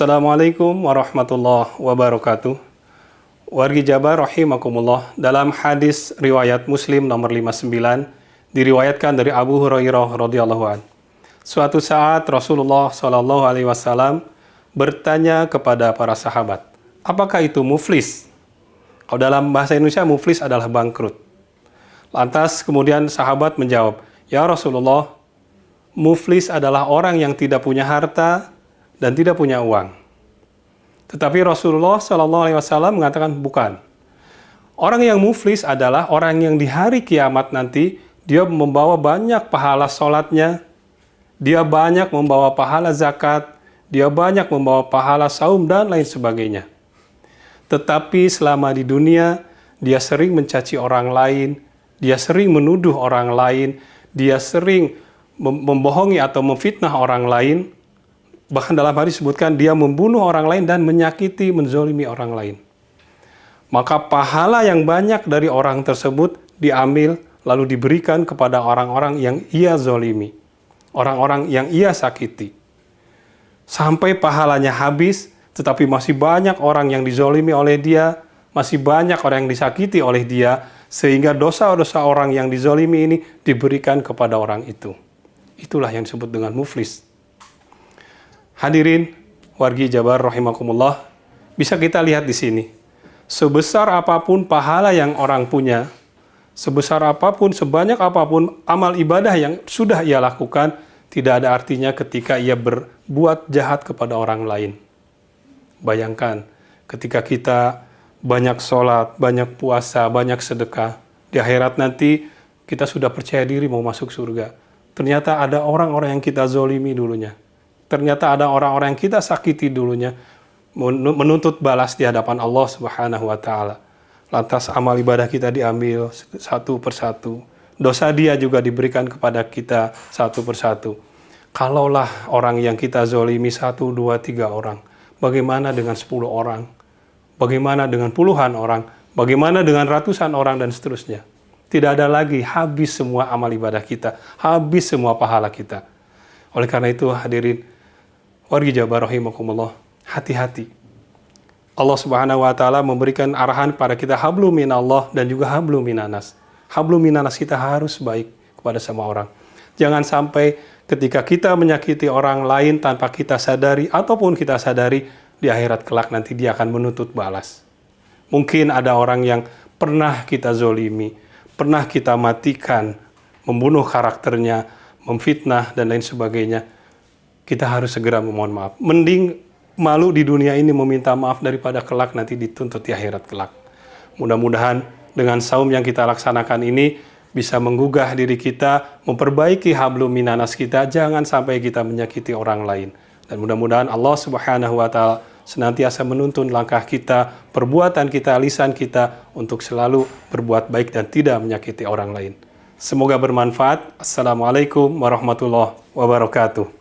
Assalamualaikum warahmatullahi wabarakatuh. Wargi Jabar rahimakumullah. Dalam hadis riwayat Muslim nomor 59 diriwayatkan dari Abu Hurairah radhiyallahu an. Suatu saat Rasulullah Shallallahu alaihi wasallam bertanya kepada para sahabat, apakah itu muflis? Kalau dalam bahasa Indonesia muflis adalah bangkrut. Lantas kemudian sahabat menjawab, ya Rasulullah, muflis adalah orang yang tidak punya harta dan tidak punya uang. Tetapi Rasulullah SAW mengatakan bukan. Orang yang muflis adalah orang yang di hari kiamat nanti dia membawa banyak pahala sholatnya, dia banyak membawa pahala zakat, dia banyak membawa pahala saum dan lain sebagainya. Tetapi selama di dunia dia sering mencaci orang lain, dia sering menuduh orang lain, dia sering membohongi atau memfitnah orang lain. Bahkan dalam hadis disebutkan dia membunuh orang lain dan menyakiti, menzolimi orang lain. Maka pahala yang banyak dari orang tersebut diambil lalu diberikan kepada orang-orang yang ia zolimi. Orang-orang yang ia sakiti. Sampai pahalanya habis, tetapi masih banyak orang yang dizolimi oleh dia, masih banyak orang yang disakiti oleh dia, sehingga dosa-dosa orang yang dizolimi ini diberikan kepada orang itu. Itulah yang disebut dengan muflis. Hadirin, wargi Jabar rahimakumullah, bisa kita lihat di sini. Sebesar apapun pahala yang orang punya, sebesar apapun, sebanyak apapun amal ibadah yang sudah ia lakukan, tidak ada artinya ketika ia berbuat jahat kepada orang lain. Bayangkan, ketika kita banyak sholat, banyak puasa, banyak sedekah, di akhirat nanti kita sudah percaya diri mau masuk surga. Ternyata ada orang-orang yang kita zolimi dulunya. Ternyata ada orang-orang yang kita sakiti dulunya, menuntut balas di hadapan Allah Subhanahu wa Ta'ala. Lantas amal ibadah kita diambil satu persatu. Dosa dia juga diberikan kepada kita satu persatu. Kalaulah orang yang kita zolimi 1, 2, 3 orang, bagaimana dengan 10 orang? Bagaimana dengan puluhan orang? Bagaimana dengan ratusan orang dan seterusnya? Tidak ada lagi, habis semua amal ibadah kita, habis semua pahala kita. Oleh karena itu hadirin, wargi Jabar rahimakumullah, hati-hati. Allah Subhanahu wa Ta'ala memberikan arahan pada kita hablum minallah dan juga hablum minanas. Hablum minanas kita harus baik kepada semua orang. Jangan sampai ketika kita menyakiti orang lain tanpa kita sadari ataupun kita sadari, di akhirat kelak nanti dia akan menuntut balas. Mungkin ada orang yang pernah kita zolimi, pernah kita matikan, membunuh karakternya, memfitnah dan lain sebagainya. Kita harus segera memohon maaf. Mending malu di dunia ini meminta maaf daripada kelak nanti dituntut di akhirat kelak. Mudah-mudahan dengan saum yang kita laksanakan ini bisa menggugah diri kita, memperbaiki hablum minanas kita, jangan sampai kita menyakiti orang lain. Dan mudah-mudahan Allah Subhanahu wa Ta'ala senantiasa menuntun langkah kita, perbuatan kita, lisan kita untuk selalu berbuat baik dan tidak menyakiti orang lain. Semoga bermanfaat. Assalamualaikum warahmatullahi wabarakatuh.